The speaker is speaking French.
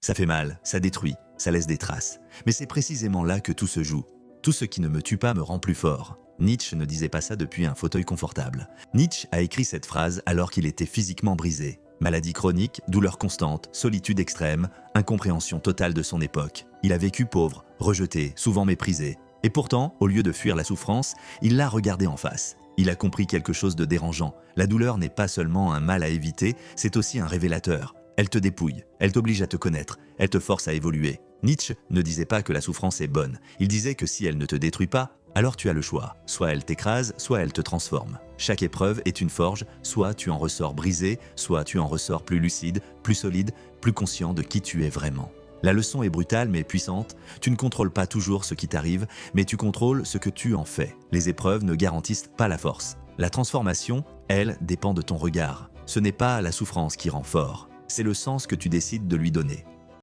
Ça fait mal, ça détruit, ça laisse des traces. Mais c'est précisément là que tout se joue. Tout ce qui ne me tue pas me rend plus fort. Nietzsche ne disait pas ça depuis un fauteuil confortable. Nietzsche a écrit cette phrase alors qu'il était physiquement brisé. Maladie chronique, douleur constante, solitude extrême, incompréhension totale de son époque. Il a vécu pauvre, rejeté, souvent méprisé. Et pourtant, au lieu de fuir la souffrance, il l'a regardée en face. Il a compris quelque chose de dérangeant. La douleur n'est pas seulement un mal à éviter, c'est aussi un révélateur. Elle te dépouille, elle t'oblige à te connaître, elle te force à évoluer. Nietzsche ne disait pas que la souffrance est bonne. Il disait que si elle ne te détruit pas, alors tu as le choix. Soit elle t'écrase, soit elle te transforme. Chaque épreuve est une forge, soit tu en ressors brisé, soit tu en ressors plus lucide, plus solide, plus conscient de qui tu es vraiment. La leçon est brutale mais puissante. Tu ne contrôles pas toujours ce qui t'arrive, mais tu contrôles ce que tu en fais. Les épreuves ne garantissent pas la force. La transformation, elle, dépend de ton regard. Ce n'est pas la souffrance qui rend fort, c'est le sens que tu décides de lui donner.